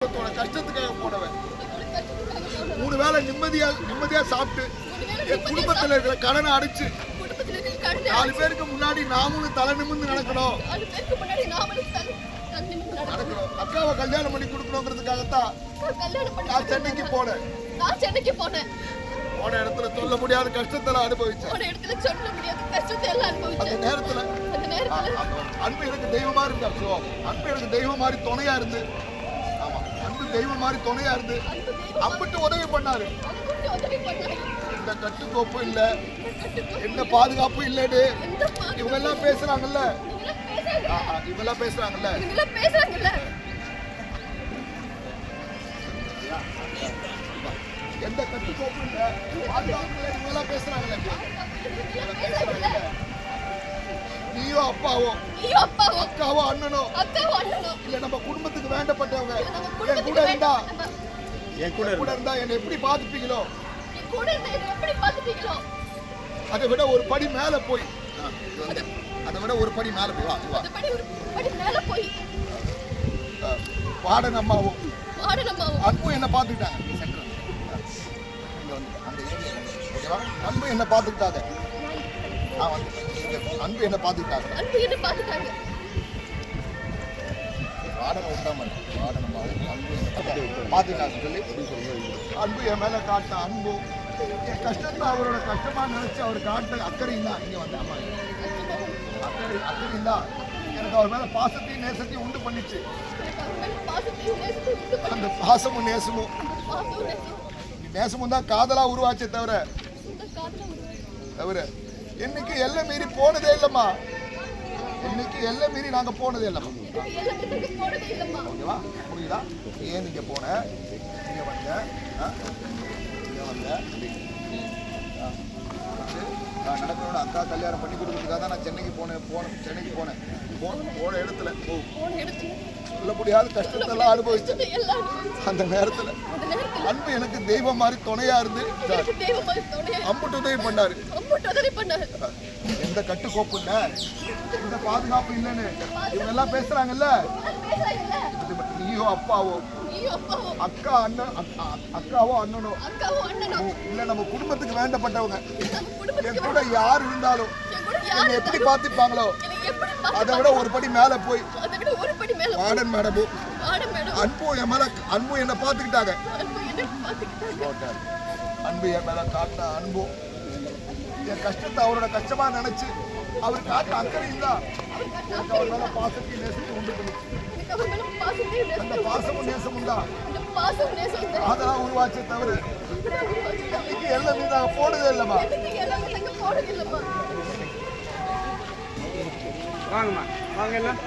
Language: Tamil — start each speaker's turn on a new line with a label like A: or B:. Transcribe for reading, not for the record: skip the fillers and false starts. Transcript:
A: கஷ்டத்துக்காக போனவன் 3 வேளை நிம்மதியா சாப்பிட்டு என் குடும்பத்தில் இருக்கிற கடனை அடைச்சு 4 பேருக்கு முன்னாடி நாமளும் தலை நிமிர்ந்து நடக்கணும். அக்காவை கல்யாணம் பண்ணி கொடுக்கணுங்கிறதுக்காகத்தான் நான் சென்னைக்கு போனேன். போன இடத்துல சொல்ல முடியாத கஷ்டத்தை அனுபவிச்சேன். அந்த நேரத்துல அன்பு எனக்கு தெய்வமா இருந்தா, அன்பு எனக்கு தெய்வம் மாதிரி துணையா இருந்து, ஆமா அன்பு தெய்வம் மாதிரி துணையா இருந்து அம்பிட்டு உதவி பண்ணாரு. இந்த கட்டுக்கோப்பு இல்ல, என்ன பாதுகாப்பு இல்லன்னு இவங்க எல்லாம் பேசுறாங்கல்ல, எந்த கட்டுக்கோப்பு இல்ல, பாதுகாப்பு இல்ல, இவங்க எல்லாம் பேசுறாங்கல்ல. நீயோ அப்பாவோ அக்காவோ அண்ணனோ இல்ல நம்ம குடும்பத்துக்கு வேண்டப்பட்டவங்க என் கூட இருந்தா என்னை எப்படி பாத்துப்பீங்களோ, அதை விட ஒரு படி மேல போய் வார்டன் அம்மாவும் அன்பும் என்ன பாத்துக்கிட்டாங்க. அன்பு என்ன பாத்துக்கிட்டாங்க, அன்பு என்ன பாத்துக்கிட்டாங்க. அன்பு என் மேல காட்ட அன்பு, என் கஷ்டத்தை அவரோட கஷ்டமா நினைச்சு அவர் காட்ட அக்கறையும் தான். இங்க வந்து அம்மா அக்கறையும் தான் எனக்கு அவர் மேல பாசத்தையும் நேசத்தையும் உண்டு பண்ணிச்சு. அந்த பாசமும் நேசமும் தான் காதலா உருவாச்சே தவிர என்னைக்கு எல்லை மீறி போனதே இல்லம்மா. இன்னைக்கு எல்லை மீறி நாங்க போனதே இல்லம்மா. ஓகேவா, புரியுதா? ஏன் நீங்க போன, நீங்க வந்த நடக்கிறோட அக்கா கல்யாணம் பண்ணி கொடுக்கறதுக்காக தான் நான் சென்னைக்கு போனேன். போன இடத்துல சொல்ல முடியாத கஷ்டத்தெல்லாம் அனுபவிச்சேன். அந்த நேரத்துல அன்பு எனக்கு தெய்வம் மாதிரி துணையா இருந்து அம்புட்டு உதவி பண்ணாரு. எந்த கட்டுக்கோப்பு இல்ல, எந்த பாதுகாப்பு இல்லைன்னு இவங்க எல்லாம் பேசுறாங்கல்ல. நீயோ அப்பாவோ அக்காவோ அண்ணனோ இல்ல நம்ம குடும்பத்துக்கு வேண்டப்பட்டவங்க என் கூட யார் இருந்தாலும் என்னை எப்படி பார்த்துப்பாங்களோ அதை விட ஒரு படி மேல போய் வார்டன் மேடமும் அன்பு என்ன பார்த்துக்கிட்டாங்க. அன்பு என் மேல காட்டின அன்பு, என் கஷ்டத்தை அவரோட கஷ்டமா நினைச்சு அவர் காட்டின அக்கறையும் தான் எனக்கு அவர் மேல பாசத்தையும் நேசத்தையும் உண்டு பண்ணிச்சு. அந்த பாசமும் நேசமும் தான் அதெல்லாம் உருவாச்சே தவிர இன்னைக்கு எல்லாம் நாங்க போனதே இல்லைம்மா.
B: வாங்கம்மா வாங்க எல்லாம்